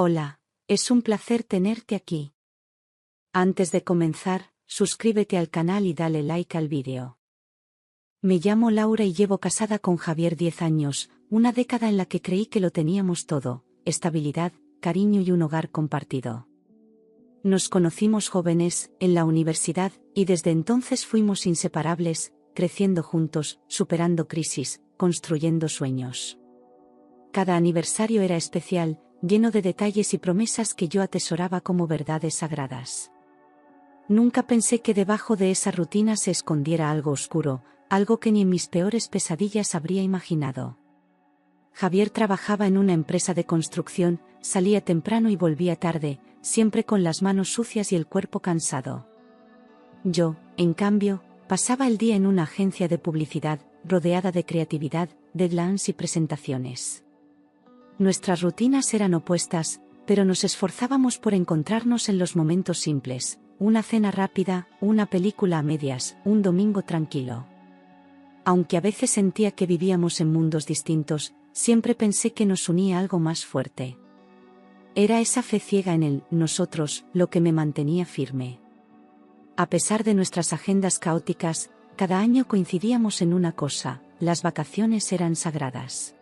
Hola, es un placer tenerte aquí. Antes de comenzar, suscríbete al canal y dale like al vídeo. Me llamo Laura y llevo casada con Javier 10 años, una década en la que creí que lo teníamos todo: estabilidad, cariño y un hogar compartido. Nos conocimos jóvenes, en la universidad, y desde entonces fuimos inseparables, creciendo juntos, superando crisis, construyendo sueños. Cada aniversario era especial, lleno de detalles y promesas que yo atesoraba como verdades sagradas. Nunca pensé que debajo de esa rutina se escondiera algo oscuro, algo que ni en mis peores pesadillas habría imaginado. Javier trabajaba en una empresa de construcción, salía temprano y volvía tarde, siempre con las manos sucias y el cuerpo cansado. Yo, en cambio, pasaba el día en una agencia de publicidad, rodeada de creatividad, deadlines y presentaciones. Nuestras rutinas eran opuestas, pero nos esforzábamos por encontrarnos en los momentos simples: una cena rápida, una película a medias, un domingo tranquilo. Aunque a veces sentía que vivíamos en mundos distintos, siempre pensé que nos unía algo más fuerte. Era esa fe ciega en el nosotros lo que me mantenía firme. A pesar de nuestras agendas caóticas, cada año coincidíamos en una cosa: las vacaciones eran sagradas.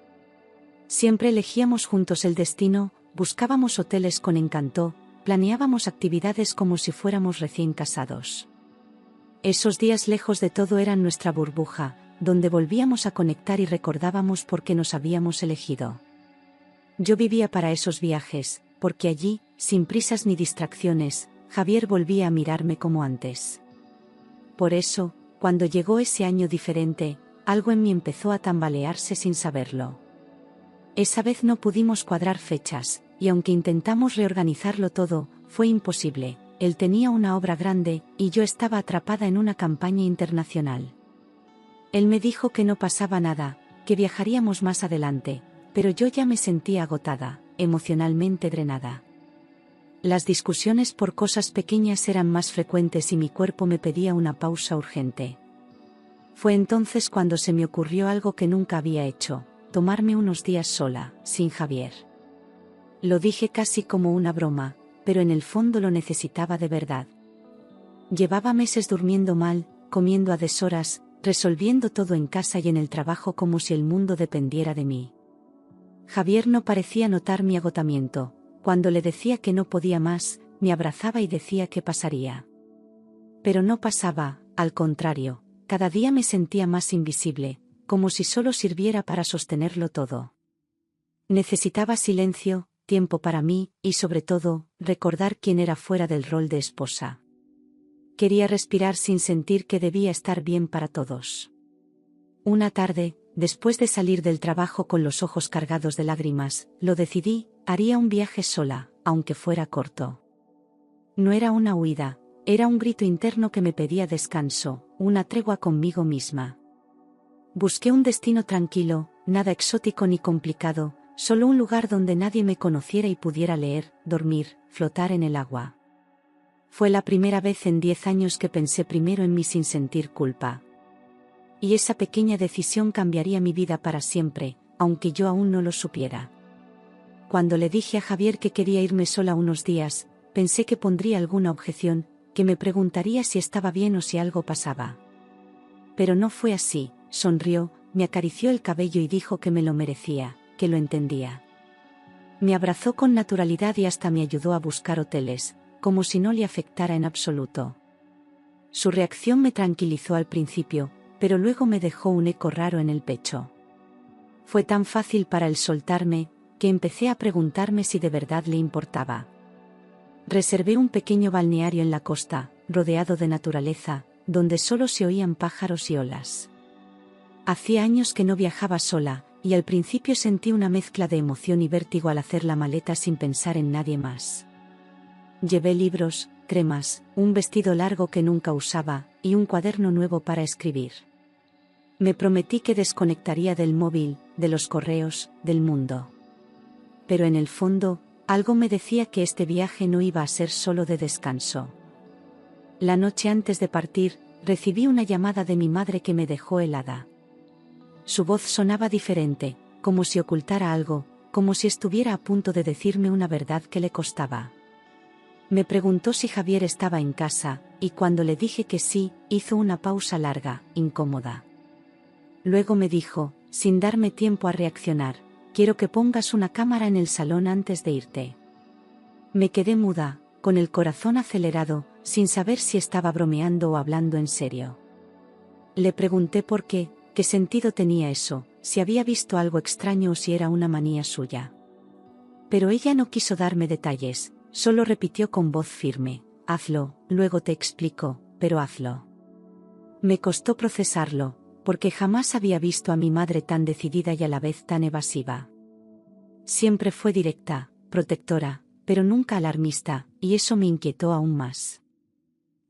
Siempre elegíamos juntos el destino, buscábamos hoteles con encanto, planeábamos actividades como si fuéramos recién casados. Esos días lejos de todo eran nuestra burbuja, donde volvíamos a conectar y recordábamos por qué nos habíamos elegido. Yo vivía para esos viajes, porque allí, sin prisas ni distracciones, Javier volvía a mirarme como antes. Por eso, cuando llegó ese año diferente, algo en mí empezó a tambalearse sin saberlo. Esa vez no pudimos cuadrar fechas, y aunque intentamos reorganizarlo todo, fue imposible. Él tenía una obra grande, y yo estaba atrapada en una campaña internacional. Él me dijo que no pasaba nada, que viajaríamos más adelante, pero yo ya me sentía agotada, emocionalmente drenada. Las discusiones por cosas pequeñas eran más frecuentes y mi cuerpo me pedía una pausa urgente. Fue entonces cuando se me ocurrió algo que nunca había hecho: tomarme unos días sola, sin Javier. Lo dije casi como una broma, pero en el fondo lo necesitaba de verdad. Llevaba meses durmiendo mal, comiendo a deshoras, resolviendo todo en casa y en el trabajo como si el mundo dependiera de mí. Javier no parecía notar mi agotamiento. Cuando le decía que no podía más, me abrazaba y decía que pasaría. Pero no pasaba, al contrario, cada día me sentía más invisible, como si solo sirviera para sostenerlo todo. Necesitaba silencio, tiempo para mí, y sobre todo, recordar quién era fuera del rol de esposa. Quería respirar sin sentir que debía estar bien para todos. Una tarde, después de salir del trabajo con los ojos cargados de lágrimas, lo decidí: haría un viaje sola, aunque fuera corto. No era una huida, era un grito interno que me pedía descanso, una tregua conmigo misma. Busqué un destino tranquilo, nada exótico ni complicado, solo un lugar donde nadie me conociera y pudiera leer, dormir, flotar en el agua. Fue la primera vez en 10 años que pensé primero en mí sin sentir culpa. Y esa pequeña decisión cambiaría mi vida para siempre, aunque yo aún no lo supiera. Cuando le dije a Javier que quería irme sola unos días, pensé que pondría alguna objeción, que me preguntaría si estaba bien o si algo pasaba. Pero no fue así. Sonrió, me acarició el cabello y dijo que me lo merecía, que lo entendía. Me abrazó con naturalidad y hasta me ayudó a buscar hoteles, como si no le afectara en absoluto. Su reacción me tranquilizó al principio, pero luego me dejó un eco raro en el pecho. Fue tan fácil para él soltarme, que empecé a preguntarme si de verdad le importaba. Reservé un pequeño balneario en la costa, rodeado de naturaleza, donde solo se oían pájaros y olas. Hacía años que no viajaba sola, y al principio sentí una mezcla de emoción y vértigo al hacer la maleta sin pensar en nadie más. Llevé libros, cremas, un vestido largo que nunca usaba, y un cuaderno nuevo para escribir. Me prometí que desconectaría del móvil, de los correos, del mundo. Pero en el fondo, algo me decía que este viaje no iba a ser solo de descanso. La noche antes de partir, recibí una llamada de mi madre que me dejó helada. Su voz sonaba diferente, como si ocultara algo, como si estuviera a punto de decirme una verdad que le costaba. Me preguntó si Javier estaba en casa, y cuando le dije que sí, hizo una pausa larga, incómoda. Luego me dijo, sin darme tiempo a reaccionar, quiero que pongas una cámara en el salón antes de irte. Me quedé muda, con el corazón acelerado, sin saber si estaba bromeando o hablando en serio. Le pregunté por qué sentido tenía eso, si había visto algo extraño o si era una manía suya. Pero ella no quiso darme detalles, solo repitió con voz firme, hazlo, luego te explico, pero hazlo. Me costó procesarlo, porque jamás había visto a mi madre tan decidida y a la vez tan evasiva. Siempre fue directa, protectora, pero nunca alarmista, y eso me inquietó aún más.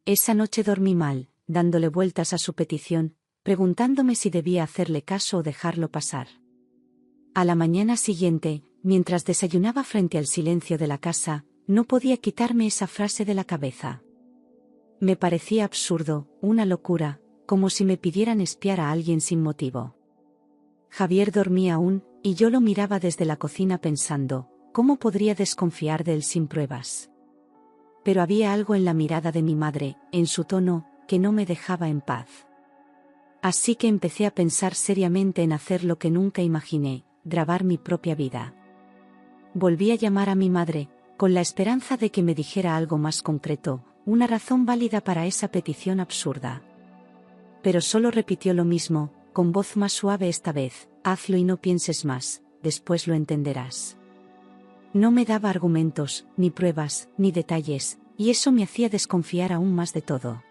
Esa noche dormí mal, dándole vueltas a su petición, preguntándome si debía hacerle caso o dejarlo pasar. A la mañana siguiente, mientras desayunaba frente al silencio de la casa, no podía quitarme esa frase de la cabeza. Me parecía absurdo, una locura, como si me pidieran espiar a alguien sin motivo. Javier dormía aún, y yo lo miraba desde la cocina pensando, ¿cómo podría desconfiar de él sin pruebas? Pero había algo en la mirada de mi madre, en su tono, que no me dejaba en paz. Así que empecé a pensar seriamente en hacer lo que nunca imaginé, grabar mi propia vida. Volví a llamar a mi madre, con la esperanza de que me dijera algo más concreto, una razón válida para esa petición absurda. Pero solo repitió lo mismo, con voz más suave esta vez, hazlo y no pienses más, después lo entenderás. No me daba argumentos, ni pruebas, ni detalles, y eso me hacía desconfiar aún más de todo.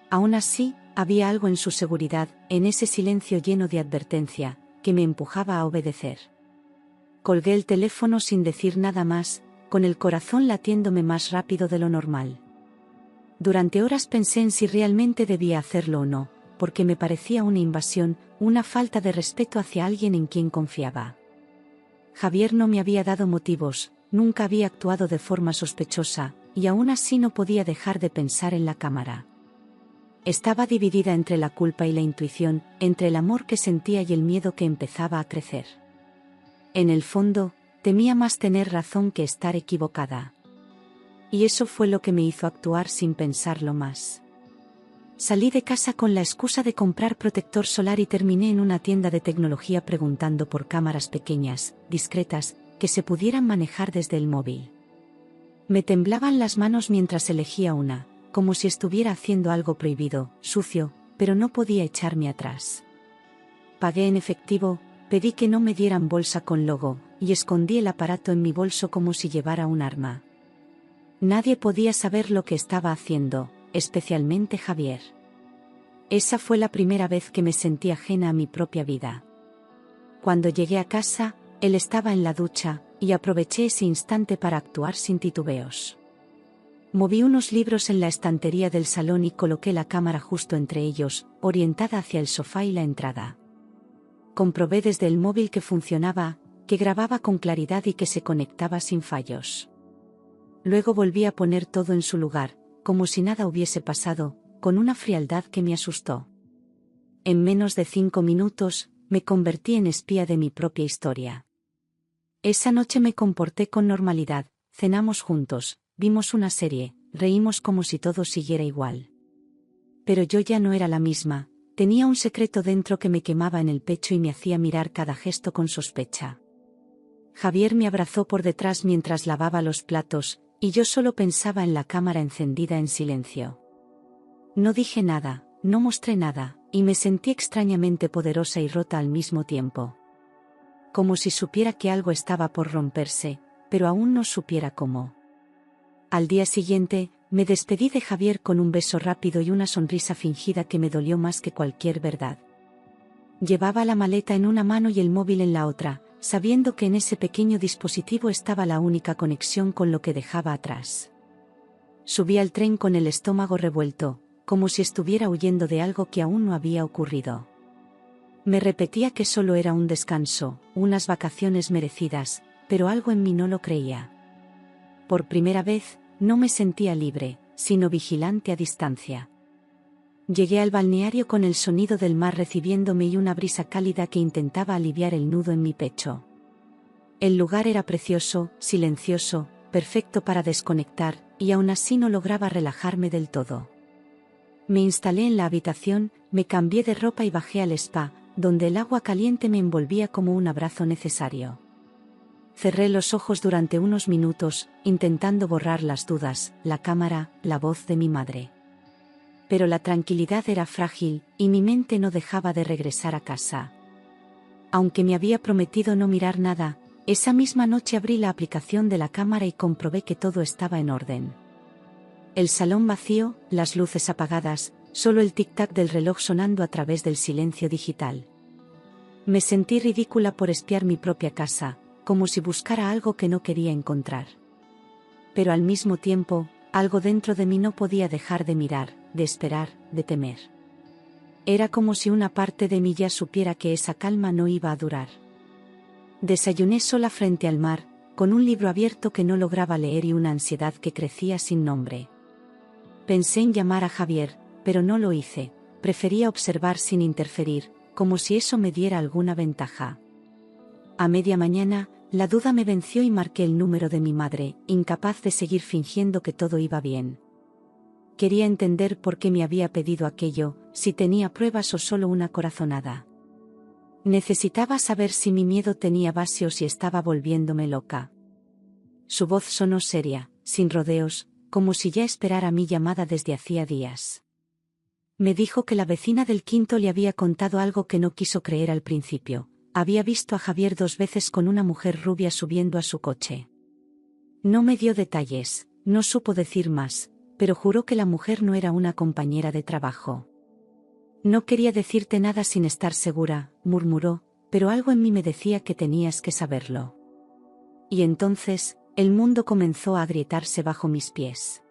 Aún así, había algo en su seguridad, en ese silencio lleno de advertencia, que me empujaba a obedecer. Colgué el teléfono sin decir nada más, con el corazón latiéndome más rápido de lo normal. Durante horas pensé en si realmente debía hacerlo o no, porque me parecía una invasión, una falta de respeto hacia alguien en quien confiaba. Javier no me había dado motivos, nunca había actuado de forma sospechosa, y aún así no podía dejar de pensar en la cámara. Estaba dividida entre la culpa y la intuición, entre el amor que sentía y el miedo que empezaba a crecer. En el fondo, temía más tener razón que estar equivocada. Y eso fue lo que me hizo actuar sin pensarlo más. Salí de casa con la excusa de comprar protector solar y terminé en una tienda de tecnología preguntando por cámaras pequeñas, discretas, que se pudieran manejar desde el móvil. Me temblaban las manos mientras elegía una, como si estuviera haciendo algo prohibido, sucio, pero no podía echarme atrás. Pagué en efectivo, pedí que no me dieran bolsa con logo, y escondí el aparato en mi bolso como si llevara un arma. Nadie podía saber lo que estaba haciendo, especialmente Javier. Esa fue la primera vez que me sentí ajena a mi propia vida. Cuando llegué a casa, él estaba en la ducha, y aproveché ese instante para actuar sin titubeos. Moví unos libros en la estantería del salón y coloqué la cámara justo entre ellos, orientada hacia el sofá y la entrada. Comprobé desde el móvil que funcionaba, que grababa con claridad y que se conectaba sin fallos. Luego volví a poner todo en su lugar, como si nada hubiese pasado, con una frialdad que me asustó. En menos de 5 minutos, me convertí en espía de mi propia historia. Esa noche me comporté con normalidad, cenamos juntos, vimos una serie, reímos como si todo siguiera igual. Pero yo ya no era la misma, tenía un secreto dentro que me quemaba en el pecho y me hacía mirar cada gesto con sospecha. Javier me abrazó por detrás mientras lavaba los platos, y yo solo pensaba en la cámara encendida en silencio. No dije nada, no mostré nada, y me sentí extrañamente poderosa y rota al mismo tiempo. Como si supiera que algo estaba por romperse, pero aún no supiera cómo. Al día siguiente, me despedí de Javier con un beso rápido y una sonrisa fingida que me dolió más que cualquier verdad. Llevaba la maleta en una mano y el móvil en la otra, sabiendo que en ese pequeño dispositivo estaba la única conexión con lo que dejaba atrás. Subí al tren con el estómago revuelto, como si estuviera huyendo de algo que aún no había ocurrido. Me repetía que solo era un descanso, unas vacaciones merecidas, pero algo en mí no lo creía. Por primera vez, no me sentía libre, sino vigilante a distancia. Llegué al balneario con el sonido del mar recibiéndome y una brisa cálida que intentaba aliviar el nudo en mi pecho. El lugar era precioso, silencioso, perfecto para desconectar, y aún así no lograba relajarme del todo. Me instalé en la habitación, me cambié de ropa y bajé al spa, donde el agua caliente me envolvía como un abrazo necesario. Cerré los ojos durante unos minutos, intentando borrar las dudas, la cámara, la voz de mi madre. Pero la tranquilidad era frágil, y mi mente no dejaba de regresar a casa. Aunque me había prometido no mirar nada, esa misma noche abrí la aplicación de la cámara y comprobé que todo estaba en orden. El salón vacío, las luces apagadas, solo el tic-tac del reloj sonando a través del silencio digital. Me sentí ridícula por espiar mi propia casa, como si buscara algo que no quería encontrar. Pero al mismo tiempo, algo dentro de mí no podía dejar de mirar, de esperar, de temer. Era como si una parte de mí ya supiera que esa calma no iba a durar. Desayuné sola frente al mar, con un libro abierto que no lograba leer y una ansiedad que crecía sin nombre. Pensé en llamar a Javier, pero no lo hice, prefería observar sin interferir, como si eso me diera alguna ventaja. A media mañana, la duda me venció y marqué el número de mi madre, incapaz de seguir fingiendo que todo iba bien. Quería entender por qué me había pedido aquello, si tenía pruebas o solo una corazonada. Necesitaba saber si mi miedo tenía base o si estaba volviéndome loca. Su voz sonó seria, sin rodeos, como si ya esperara mi llamada desde hacía días. Me dijo que la vecina del quinto le había contado algo que no quiso creer al principio. Había visto a Javier 2 veces con una mujer rubia subiendo a su coche. No me dio detalles, no supo decir más, pero juró que la mujer no era una compañera de trabajo. No quería decirte nada sin estar segura, murmuró, pero algo en mí me decía que tenías que saberlo. Y entonces, el mundo comenzó a agrietarse bajo mis pies.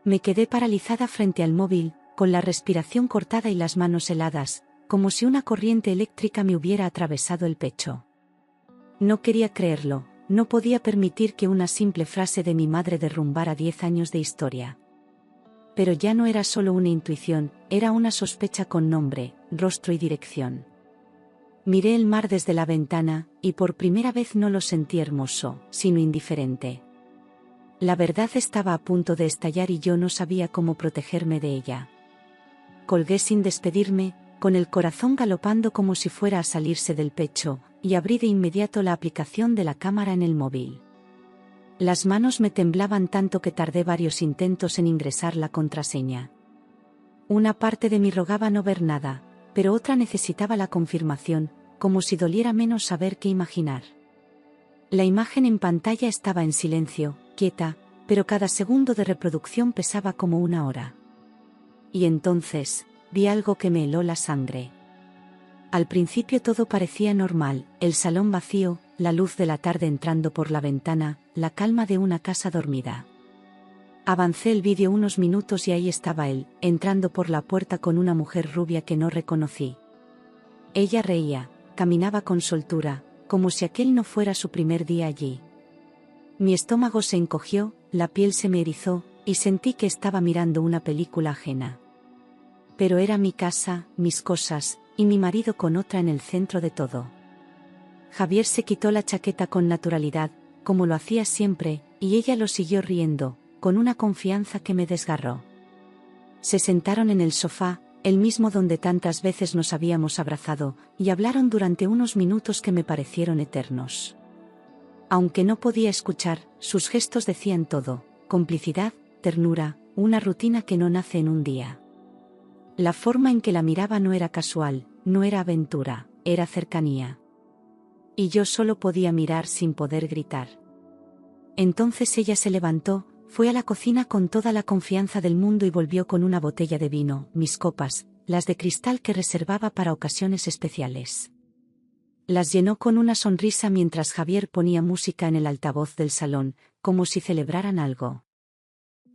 Me quedé paralizada frente al móvil, con la respiración cortada y las manos heladas, como si una corriente eléctrica me hubiera atravesado el pecho. No quería creerlo, no podía permitir que una simple frase de mi madre derrumbara 10 años de historia. Pero ya no era solo una intuición, era una sospecha con nombre, rostro y dirección. Miré el mar desde la ventana, y por primera vez no lo sentí hermoso, sino indiferente. La verdad estaba a punto de estallar y yo no sabía cómo protegerme de ella. Colgué sin despedirme, con el corazón galopando como si fuera a salirse del pecho, y abrí de inmediato la aplicación de la cámara en el móvil. Las manos me temblaban tanto que tardé varios intentos en ingresar la contraseña. Una parte de mí rogaba no ver nada, pero otra necesitaba la confirmación, como si doliera menos saber qué imaginar. La imagen en pantalla estaba en silencio, quieta, pero cada segundo de reproducción pesaba como una hora. Y entonces, vi algo que me heló la sangre. Al principio todo parecía normal, el salón vacío, la luz de la tarde entrando por la ventana, la calma de una casa dormida. Avancé el vídeo unos minutos y ahí estaba él, entrando por la puerta con una mujer rubia que no reconocí. Ella reía, caminaba con soltura, como si aquel no fuera su primer día allí. Mi estómago se encogió, la piel se me erizó, y sentí que estaba mirando una película ajena. Pero era mi casa, mis cosas, y mi marido con otra en el centro de todo. Javier se quitó la chaqueta con naturalidad, como lo hacía siempre, y ella lo siguió riendo, con una confianza que me desgarró. Se sentaron en el sofá, el mismo donde tantas veces nos habíamos abrazado, y hablaron durante unos minutos que me parecieron eternos. Aunque no podía escuchar, sus gestos decían todo: complicidad, ternura, una rutina que no nace en un día. La forma en que la miraba no era casual, no era aventura, era cercanía. Y yo solo podía mirar sin poder gritar. Entonces ella se levantó, fue a la cocina con toda la confianza del mundo y volvió con una botella de vino, mis copas, las de cristal que reservaba para ocasiones especiales. Las llenó con una sonrisa mientras Javier ponía música en el altavoz del salón, como si celebraran algo.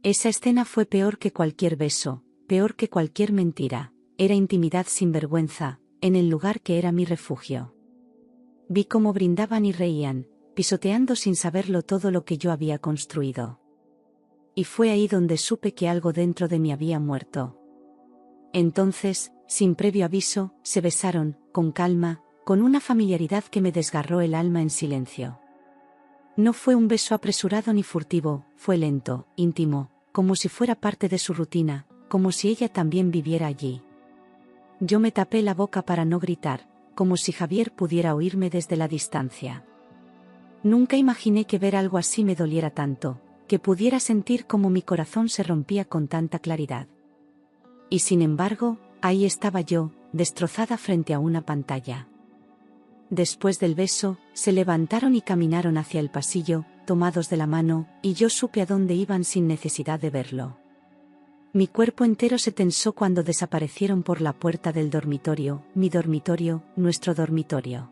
Esa escena fue peor que cualquier beso, peor que cualquier mentira, era intimidad sin vergüenza, en el lugar que era mi refugio. Vi cómo brindaban y reían, pisoteando sin saberlo todo lo que yo había construido. Y fue ahí donde supe que algo dentro de mí había muerto. Entonces, sin previo aviso, se besaron, con calma, con una familiaridad que me desgarró el alma en silencio. No fue un beso apresurado ni furtivo, fue lento, íntimo, como si fuera parte de su rutina, como si ella también viviera allí. Yo me tapé la boca para no gritar, como si Javier pudiera oírme desde la distancia. Nunca imaginé que ver algo así me doliera tanto, que pudiera sentir como mi corazón se rompía con tanta claridad. Y sin embargo, ahí estaba yo, destrozada frente a una pantalla. Después del beso, se levantaron y caminaron hacia el pasillo, tomados de la mano, y yo supe a dónde iban sin necesidad de verlo. Mi cuerpo entero se tensó cuando desaparecieron por la puerta del dormitorio, mi dormitorio, nuestro dormitorio.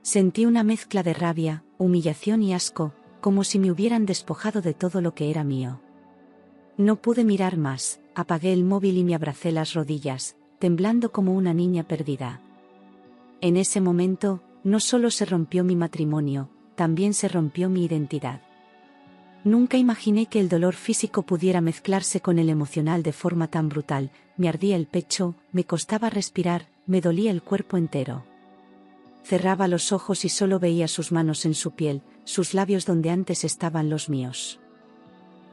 Sentí una mezcla de rabia, humillación y asco, como si me hubieran despojado de todo lo que era mío. No pude mirar más, apagué el móvil y me abracé las rodillas, temblando como una niña perdida. En ese momento, no solo se rompió mi matrimonio, también se rompió mi identidad. Nunca imaginé que el dolor físico pudiera mezclarse con el emocional de forma tan brutal, me ardía el pecho, me costaba respirar, me dolía el cuerpo entero. Cerraba los ojos y solo veía sus manos en su piel, sus labios donde antes estaban los míos.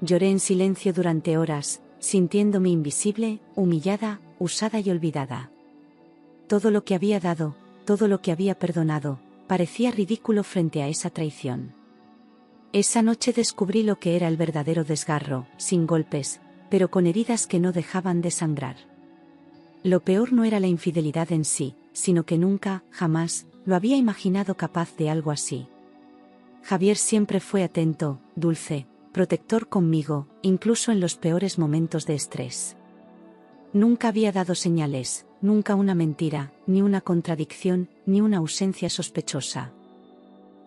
Lloré en silencio durante horas, sintiéndome invisible, humillada, usada y olvidada. Todo lo que había dado, todo lo que había perdonado, parecía ridículo frente a esa traición. Esa noche descubrí lo que era el verdadero desgarro, sin golpes, pero con heridas que no dejaban de sangrar. Lo peor no era la infidelidad en sí, sino que nunca, jamás, lo había imaginado capaz de algo así. Javier siempre fue atento, dulce, protector conmigo, incluso en los peores momentos de estrés. Nunca había dado señales, nunca una mentira, ni una contradicción, ni una ausencia sospechosa.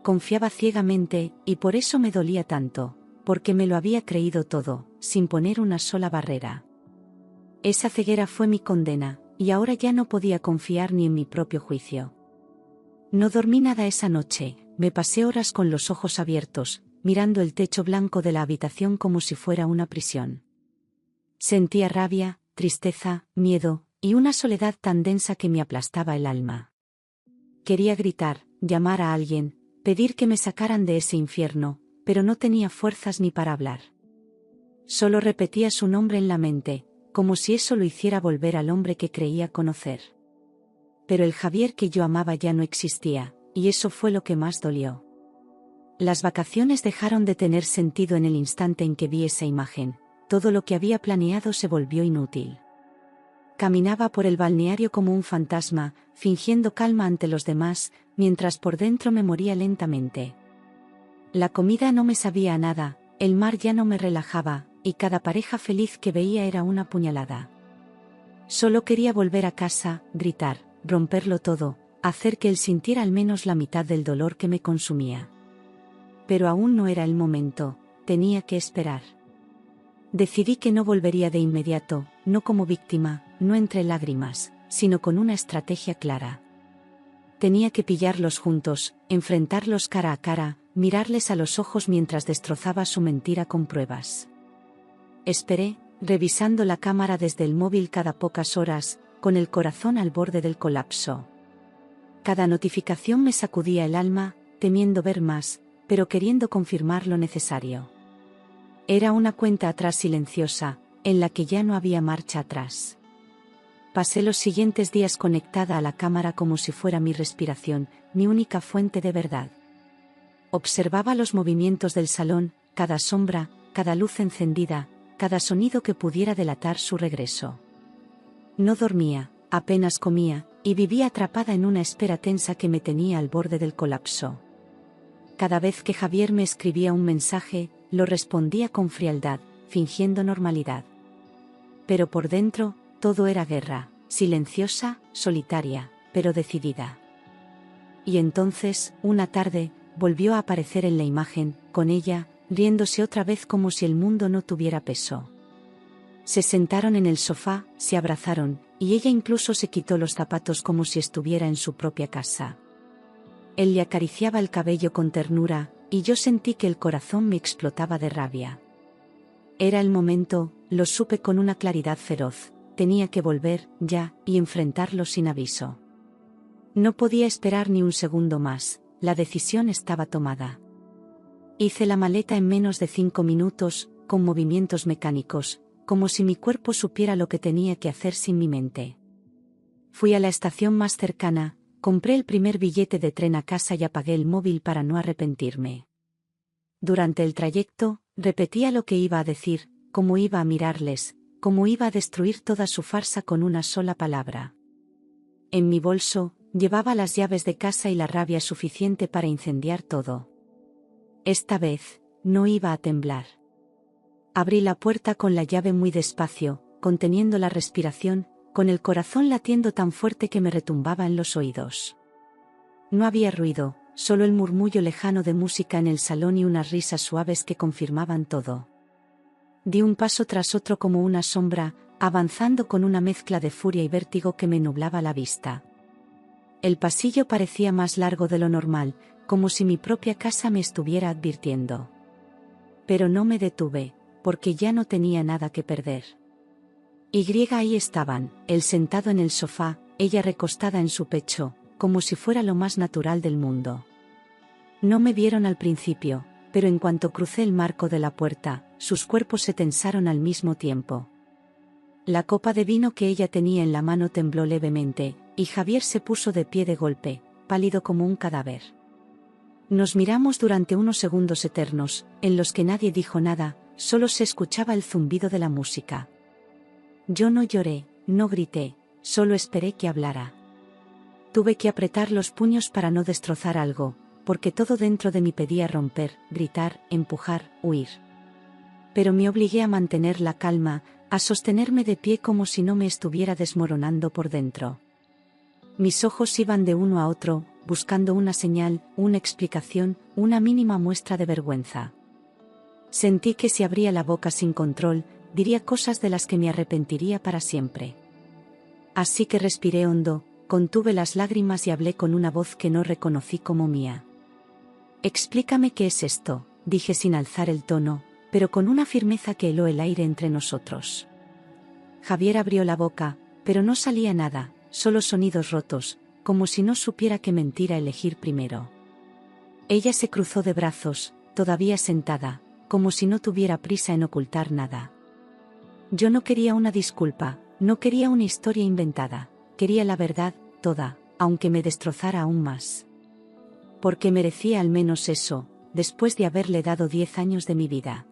Confiaba ciegamente, y por eso me dolía tanto, porque me lo había creído todo, sin poner una sola barrera. Esa ceguera fue mi condena, y ahora ya no podía confiar ni en mi propio juicio. No dormí nada esa noche, me pasé horas con los ojos abiertos, mirando el techo blanco de la habitación como si fuera una prisión. Sentía rabia, tristeza, miedo, y una soledad tan densa que me aplastaba el alma. Quería gritar, llamar a alguien, pedir que me sacaran de ese infierno, pero no tenía fuerzas ni para hablar. Solo repetía su nombre en la mente, como si eso lo hiciera volver al hombre que creía conocer. Pero el Javier que yo amaba ya no existía, y eso fue lo que más dolió. Las vacaciones dejaron de tener sentido en el instante en que vi esa imagen, todo lo que había planeado se volvió inútil. Caminaba por el balneario como un fantasma, fingiendo calma ante los demás, mientras por dentro me moría lentamente. La comida no me sabía a nada, el mar ya no me relajaba, y cada pareja feliz que veía era una puñalada. Solo quería volver a casa, gritar, romperlo todo, hacer que él sintiera al menos la mitad del dolor que me consumía. Pero aún no era el momento, tenía que esperar. Decidí que no volvería de inmediato, no como víctima, no entre lágrimas, sino con una estrategia clara. Tenía que pillarlos juntos, enfrentarlos cara a cara, mirarles a los ojos mientras destrozaba su mentira con pruebas. Esperé, revisando la cámara desde el móvil cada pocas horas, con el corazón al borde del colapso. Cada notificación me sacudía el alma, temiendo ver más, pero queriendo confirmar lo necesario. Era una cuenta atrás silenciosa, en la que ya no había marcha atrás. Pasé los siguientes días conectada a la cámara como si fuera mi respiración, mi única fuente de verdad. Observaba los movimientos del salón, cada sombra, cada luz encendida, cada sonido que pudiera delatar su regreso. No dormía, apenas comía, y vivía atrapada en una espera tensa que me tenía al borde del colapso. Cada vez que Javier me escribía un mensaje, lo respondía con frialdad, fingiendo normalidad. Pero por dentro, todo era guerra, silenciosa, solitaria, pero decidida. Y entonces, una tarde, volvió a aparecer en la imagen, con ella, riéndose otra vez como si el mundo no tuviera peso. Se sentaron en el sofá, se abrazaron, y ella incluso se quitó los zapatos como si estuviera en su propia casa. Él le acariciaba el cabello con ternura, y yo sentí que el corazón me explotaba de rabia. Era el momento, lo supe con una claridad feroz, tenía que volver, ya, y enfrentarlo sin aviso. No podía esperar ni un segundo más, la decisión estaba tomada. Hice la maleta en menos de 5 minutos, con movimientos mecánicos, como si mi cuerpo supiera lo que tenía que hacer sin mi mente. Fui a la estación más cercana, compré el primer billete de tren a casa y apagué el móvil para no arrepentirme. Durante el trayecto, repetía lo que iba a decir, cómo iba a mirarles, cómo iba a destruir toda su farsa con una sola palabra. En mi bolso, llevaba las llaves de casa y la rabia suficiente para incendiar todo. Esta vez, no iba a temblar. Abrí la puerta con la llave muy despacio, conteniendo la respiración, con el corazón latiendo tan fuerte que me retumbaba en los oídos. No había ruido, solo el murmullo lejano de música en el salón y unas risas suaves que confirmaban todo. Di un paso tras otro como una sombra, avanzando con una mezcla de furia y vértigo que me nublaba la vista. El pasillo parecía más largo de lo normal, como si mi propia casa me estuviera advirtiendo. Pero no me detuve, porque ya no tenía nada que perder. Ahí estaban, él sentado en el sofá, ella recostada en su pecho, como si fuera lo más natural del mundo. No me vieron al principio, pero en cuanto crucé el marco de la puerta, sus cuerpos se tensaron al mismo tiempo. La copa de vino que ella tenía en la mano tembló levemente, y Javier se puso de pie de golpe, pálido como un cadáver. Nos miramos durante unos segundos eternos, en los que nadie dijo nada, solo se escuchaba el zumbido de la música. Yo no lloré, no grité, solo esperé que hablara. Tuve que apretar los puños para no destrozar algo, porque todo dentro de mí pedía romper, gritar, empujar, huir. Pero me obligué a mantener la calma, a sostenerme de pie como si no me estuviera desmoronando por dentro. Mis ojos iban de uno a otro, buscando una señal, una explicación, una mínima muestra de vergüenza. Sentí que si abría la boca sin control, diría cosas de las que me arrepentiría para siempre. Así que respiré hondo, contuve las lágrimas y hablé con una voz que no reconocí como mía. Explícame qué es esto, dije sin alzar el tono, pero con una firmeza que heló el aire entre nosotros. Javier abrió la boca, pero no salía nada, solo sonidos rotos, como si no supiera qué mentira elegir primero. Ella se cruzó de brazos, todavía sentada, como si no tuviera prisa en ocultar nada. Yo no quería una disculpa, no quería una historia inventada, quería la verdad, toda, aunque me destrozara aún más. Porque merecía al menos eso, después de haberle dado 10 años de mi vida.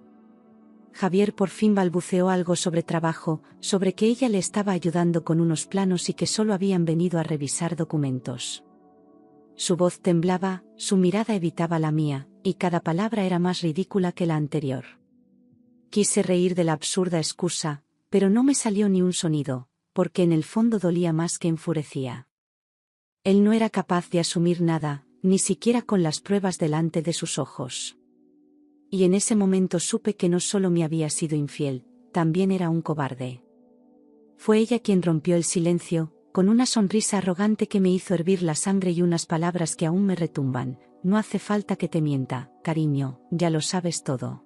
Javier por fin balbuceó algo sobre trabajo, sobre que ella le estaba ayudando con unos planos y que solo habían venido a revisar documentos. Su voz temblaba, su mirada evitaba la mía, y cada palabra era más ridícula que la anterior. Quise reír de la absurda excusa, pero no me salió ni un sonido, porque en el fondo dolía más que enfurecía. Él no era capaz de asumir nada, ni siquiera con las pruebas delante de sus ojos. Y en ese momento supe que no solo me había sido infiel, también era un cobarde. Fue ella quien rompió el silencio, con una sonrisa arrogante que me hizo hervir la sangre y unas palabras que aún me retumban: no hace falta que te mienta, cariño, ya lo sabes todo.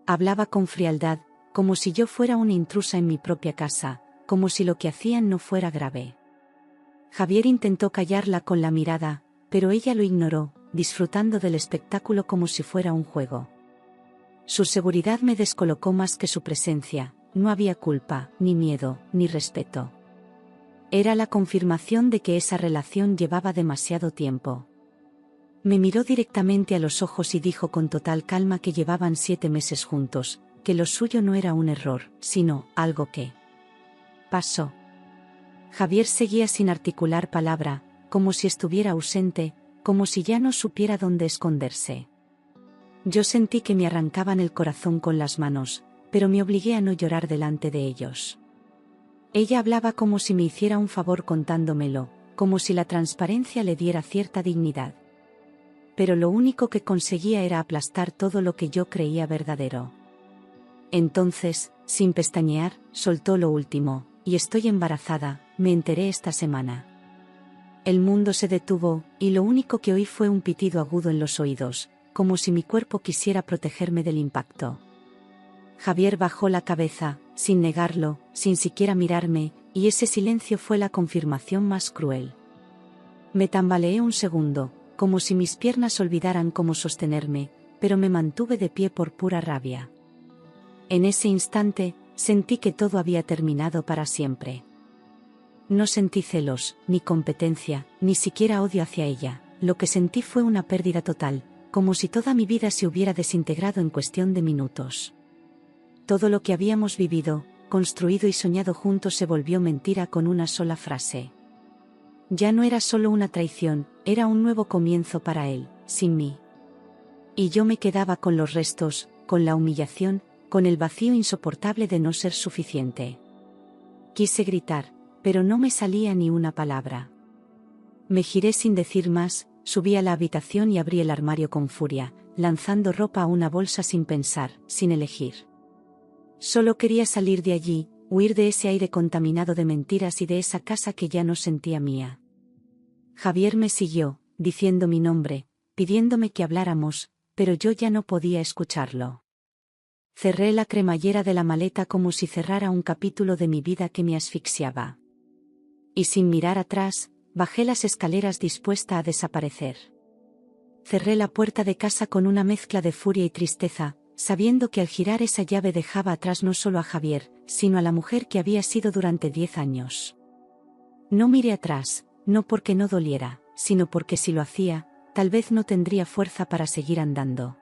Hablaba con frialdad, como si yo fuera una intrusa en mi propia casa, como si lo que hacían no fuera grave. Javier intentó callarla con la mirada, pero ella lo ignoró, disfrutando del espectáculo como si fuera un juego. Su seguridad me descolocó más que su presencia, no había culpa, ni miedo, ni respeto. Era la confirmación de que esa relación llevaba demasiado tiempo. Me miró directamente a los ojos y dijo con total calma que llevaban 7 meses juntos, que lo suyo no era un error, sino algo que pasó. Javier seguía sin articular palabra, como si estuviera ausente, como si ya no supiera dónde esconderse. Yo sentí que me arrancaban el corazón con las manos, pero me obligué a no llorar delante de ellos. Ella hablaba como si me hiciera un favor contándomelo, como si la transparencia le diera cierta dignidad. Pero lo único que conseguía era aplastar todo lo que yo creía verdadero. Entonces, sin pestañear, soltó lo último: y estoy embarazada, me enteré esta semana. El mundo se detuvo, y lo único que oí fue un pitido agudo en los oídos, como si mi cuerpo quisiera protegerme del impacto. Javier bajó la cabeza, sin negarlo, sin siquiera mirarme, y ese silencio fue la confirmación más cruel. Me tambaleé un segundo, como si mis piernas olvidaran cómo sostenerme, pero me mantuve de pie por pura rabia. En ese instante, sentí que todo había terminado para siempre. No sentí celos, ni competencia, ni siquiera odio hacia ella. Lo que sentí fue una pérdida total, como si toda mi vida se hubiera desintegrado en cuestión de minutos. Todo lo que habíamos vivido, construido y soñado juntos se volvió mentira con una sola frase. Ya no era solo una traición, era un nuevo comienzo para él, sin mí. Y yo me quedaba con los restos, con la humillación, con el vacío insoportable de no ser suficiente. Quise gritar, pero no me salía ni una palabra. Me giré sin decir más, subí a la habitación y abrí el armario con furia, lanzando ropa a una bolsa sin pensar, sin elegir. Solo quería salir de allí, huir de ese aire contaminado de mentiras y de esa casa que ya no sentía mía. Javier me siguió, diciendo mi nombre, pidiéndome que habláramos, pero yo ya no podía escucharlo. Cerré la cremallera de la maleta como si cerrara un capítulo de mi vida que me asfixiaba. Y sin mirar atrás, bajé las escaleras dispuesta a desaparecer. Cerré la puerta de casa con una mezcla de furia y tristeza, sabiendo que al girar esa llave dejaba atrás no solo a Javier, sino a la mujer que había sido durante 10 años. No miré atrás, no porque no doliera, sino porque si lo hacía, tal vez no tendría fuerza para seguir andando.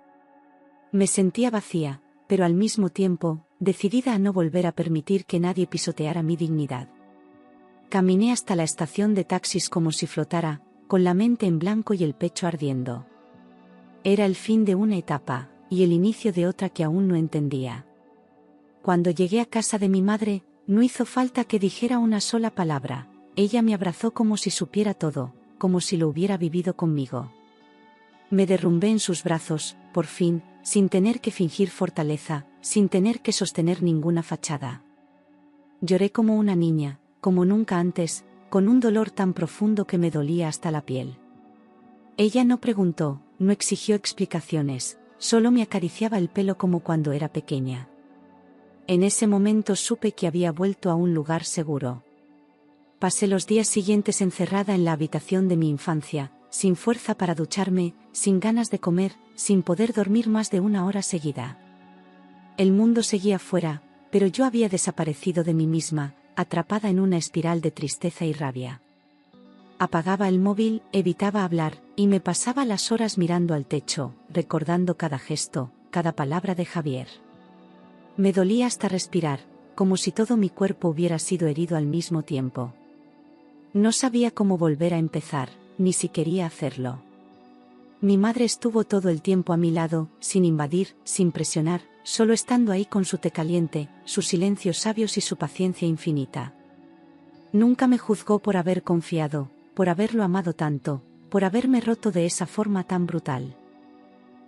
Me sentía vacía, pero al mismo tiempo, decidida a no volver a permitir que nadie pisoteara mi dignidad. Caminé hasta la estación de taxis como si flotara, con la mente en blanco y el pecho ardiendo. Era el fin de una etapa, y el inicio de otra que aún no entendía. Cuando llegué a casa de mi madre, no hizo falta que dijera una sola palabra. Ella me abrazó como si supiera todo, como si lo hubiera vivido conmigo. Me derrumbé en sus brazos, por fin, sin tener que fingir fortaleza, sin tener que sostener ninguna fachada. Lloré como una niña, como nunca antes, con un dolor tan profundo que me dolía hasta la piel. Ella no preguntó, no exigió explicaciones, solo me acariciaba el pelo como cuando era pequeña. En ese momento supe que había vuelto a un lugar seguro. Pasé los días siguientes encerrada en la habitación de mi infancia, sin fuerza para ducharme, sin ganas de comer, sin poder dormir más de una hora seguida. El mundo seguía fuera, pero yo había desaparecido de mí misma, atrapada en una espiral de tristeza y rabia. Apagaba el móvil, evitaba hablar, y me pasaba las horas mirando al techo, recordando cada gesto, cada palabra de Javier. Me dolía hasta respirar, como si todo mi cuerpo hubiera sido herido al mismo tiempo. No sabía cómo volver a empezar, ni si quería hacerlo. Mi madre estuvo todo el tiempo a mi lado, sin invadir, sin presionar, solo estando ahí con su té caliente, sus silencios sabios y su paciencia infinita. Nunca me juzgó por haber confiado, por haberlo amado tanto, por haberme roto de esa forma tan brutal.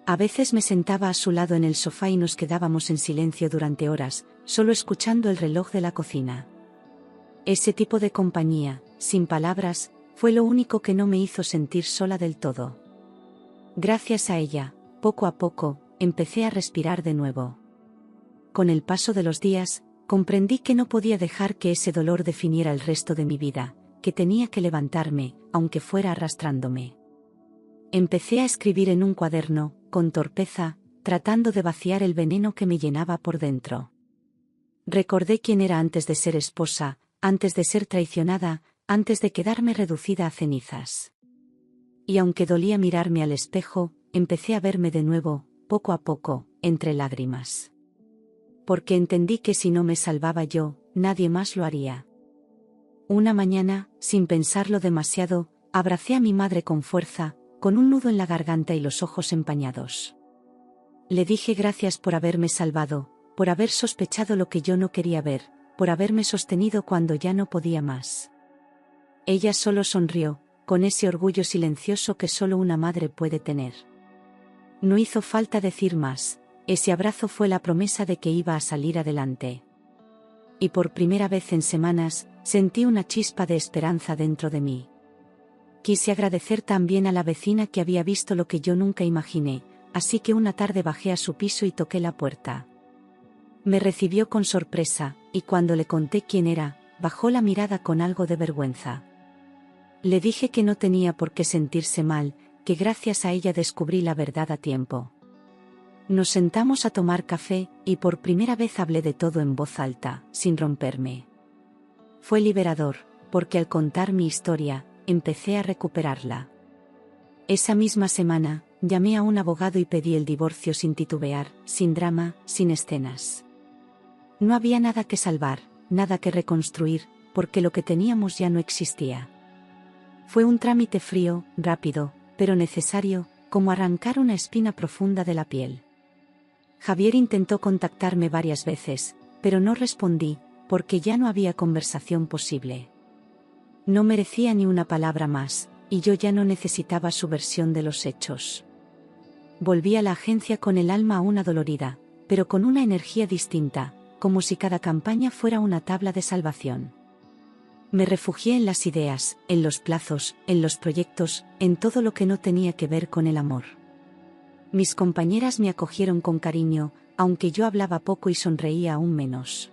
A veces me sentaba a su lado en el sofá y nos quedábamos en silencio durante horas, solo escuchando el reloj de la cocina. Ese tipo de compañía, sin palabras, fue lo único que no me hizo sentir sola del todo. Gracias a ella, poco a poco, empecé a respirar de nuevo. Con el paso de los días, comprendí que no podía dejar que ese dolor definiera el resto de mi vida, que tenía que levantarme, aunque fuera arrastrándome. Empecé a escribir en un cuaderno, con torpeza, tratando de vaciar el veneno que me llenaba por dentro. Recordé quién era antes de ser esposa, antes de ser traicionada, antes de quedarme reducida a cenizas. Y aunque dolía mirarme al espejo, empecé a verme de nuevo, poco a poco, entre lágrimas. Porque entendí que si no me salvaba yo, nadie más lo haría. Una mañana, sin pensarlo demasiado, abracé a mi madre con fuerza, con un nudo en la garganta y los ojos empañados. Le dije gracias por haberme salvado, por haber sospechado lo que yo no quería ver, por haberme sostenido cuando ya no podía más. Ella solo sonrió, con ese orgullo silencioso que solo una madre puede tener. No hizo falta decir más, ese abrazo fue la promesa de que iba a salir adelante. Y por primera vez en semanas, sentí una chispa de esperanza dentro de mí. Quise agradecer también a la vecina que había visto lo que yo nunca imaginé, así que una tarde bajé a su piso y toqué la puerta. Me recibió con sorpresa, y cuando le conté quién era, bajó la mirada con algo de vergüenza. Le dije que no tenía por qué sentirse mal, que gracias a ella descubrí la verdad a tiempo. Nos sentamos a tomar café, y por primera vez hablé de todo en voz alta, sin romperme. Fue liberador, porque al contar mi historia, empecé a recuperarla. Esa misma semana, llamé a un abogado y pedí el divorcio sin titubear, sin drama, sin escenas. No había nada que salvar, nada que reconstruir, porque lo que teníamos ya no existía. Fue un trámite frío, rápido, pero necesario, como arrancar una espina profunda de la piel. Javier intentó contactarme varias veces, pero no respondí, porque ya no había conversación posible. No merecía ni una palabra más, y yo ya no necesitaba su versión de los hechos. Volví a la agencia con el alma aún adolorida, pero con una energía distinta, como si cada campaña fuera una tabla de salvación. Me refugié en las ideas, en los plazos, en los proyectos, en todo lo que no tenía que ver con el amor. Mis compañeras me acogieron con cariño, aunque yo hablaba poco y sonreía aún menos.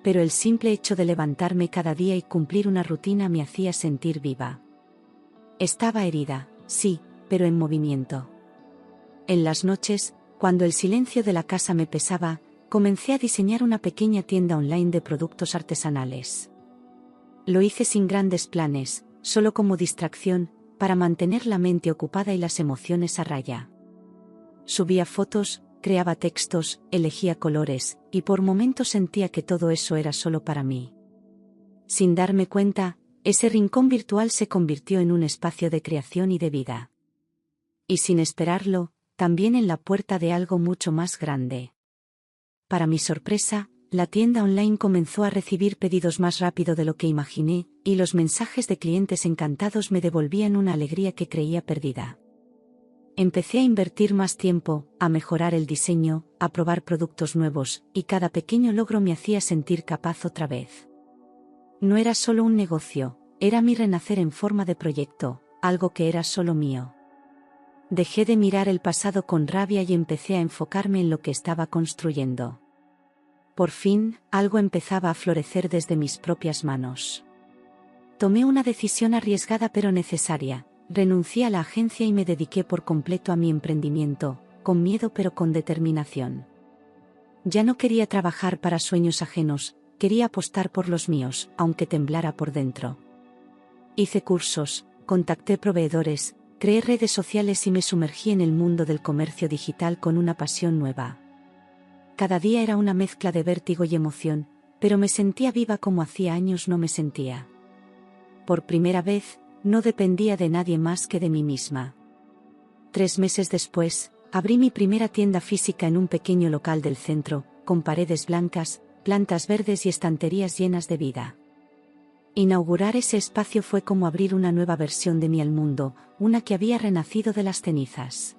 Pero el simple hecho de levantarme cada día y cumplir una rutina me hacía sentir viva. Estaba herida, sí, pero en movimiento. En las noches, cuando el silencio de la casa me pesaba, comencé a diseñar una pequeña tienda online de productos artesanales. Lo hice sin grandes planes, solo como distracción, para mantener la mente ocupada y las emociones a raya. Subía fotos, creaba textos, elegía colores, y por momentos sentía que todo eso era solo para mí. Sin darme cuenta, ese rincón virtual se convirtió en un espacio de creación y de vida. Y sin esperarlo, también en la puerta de algo mucho más grande. Para mi sorpresa, la tienda online comenzó a recibir pedidos más rápido de lo que imaginé, y los mensajes de clientes encantados me devolvían una alegría que creía perdida. Empecé a invertir más tiempo, a mejorar el diseño, a probar productos nuevos, y cada pequeño logro me hacía sentir capaz otra vez. No era solo un negocio, era mi renacer en forma de proyecto, algo que era solo mío. Dejé de mirar el pasado con rabia y empecé a enfocarme en lo que estaba construyendo. Por fin, algo empezaba a florecer desde mis propias manos. Tomé una decisión arriesgada pero necesaria, renuncié a la agencia y me dediqué por completo a mi emprendimiento, con miedo pero con determinación. Ya no quería trabajar para sueños ajenos, quería apostar por los míos, aunque temblara por dentro. Hice cursos, contacté proveedores, creé redes sociales y me sumergí en el mundo del comercio digital con una pasión nueva. Cada día era una mezcla de vértigo y emoción, pero me sentía viva como hacía años no me sentía. Por primera vez, no dependía de nadie más que de mí misma. 3 meses después, abrí mi primera tienda física en un pequeño local del centro, con paredes blancas, plantas verdes y estanterías llenas de vida. Inaugurar ese espacio fue como abrir una nueva versión de mí al mundo, una que había renacido de las cenizas.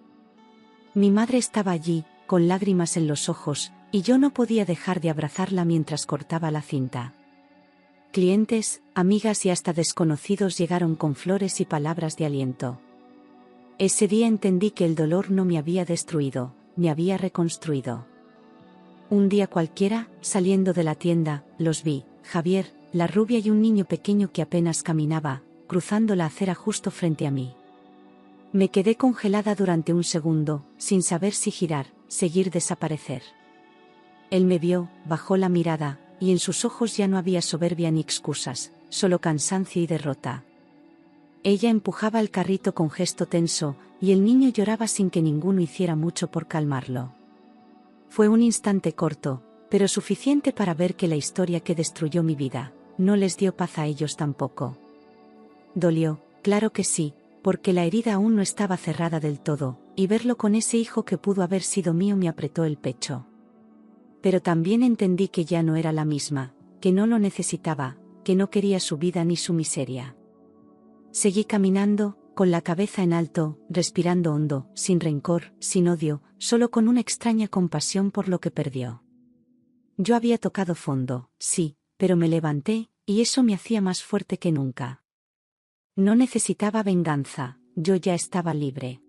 Mi madre estaba allí, con lágrimas en los ojos, y yo no podía dejar de abrazarla mientras cortaba la cinta. Clientes, amigas y hasta desconocidos llegaron con flores y palabras de aliento. Ese día entendí que el dolor no me había destruido, me había reconstruido. Un día cualquiera, saliendo de la tienda, los vi, Javier, la rubia y un niño pequeño que apenas caminaba, cruzando la acera justo frente a mí. Me quedé congelada durante un segundo, sin saber si girar, seguir, desaparecer. Él me vio, bajó la mirada, y en sus ojos ya no había soberbia ni excusas, solo cansancio y derrota. Ella empujaba el carrito con gesto tenso, y el niño lloraba sin que ninguno hiciera mucho por calmarlo. Fue un instante corto, pero suficiente para ver que la historia que destruyó mi vida, no les dio paz a ellos tampoco. Dolió, claro que sí, porque la herida aún no estaba cerrada del todo, y verlo con ese hijo que pudo haber sido mío me apretó el pecho. Pero también entendí que ya no era la misma, que no lo necesitaba, que no quería su vida ni su miseria. Seguí caminando, con la cabeza en alto, respirando hondo, sin rencor, sin odio, solo con una extraña compasión por lo que perdió. Yo había tocado fondo, sí, pero me levanté, y eso me hacía más fuerte que nunca. No necesitaba venganza, yo ya estaba libre.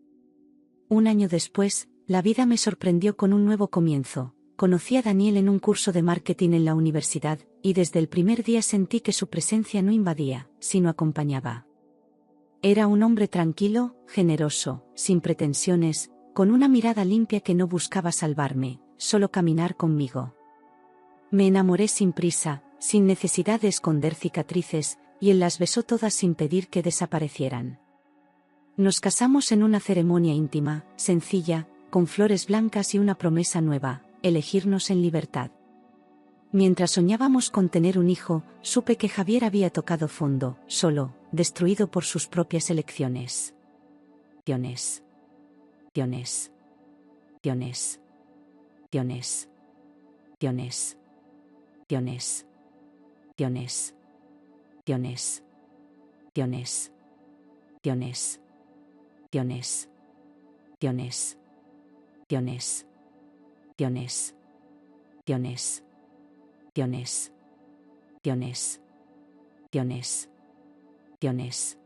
Un año después, la vida me sorprendió con un nuevo comienzo. Conocí a Daniel en un curso de marketing en la universidad, y desde el primer día sentí que su presencia no invadía, sino acompañaba. Era un hombre tranquilo, generoso, sin pretensiones, con una mirada limpia que no buscaba salvarme, solo caminar conmigo. Me enamoré sin prisa, sin necesidad de esconder cicatrices, y él las besó todas sin pedir que desaparecieran. Nos casamos en una ceremonia íntima, sencilla, con flores blancas y una promesa nueva: elegirnos en libertad. Mientras soñábamos con tener un hijo, supe que Javier había tocado fondo, solo, destruido por sus propias elecciones. Ciones. Ciones. Ciones. Ciones. Ciones. Ciones. Ciones. Ciones. Ciones. Ciones. Ciones. Ciones. Ciones. Ciones. Ciones. Ciones. Ciones. Ciones. Ciones.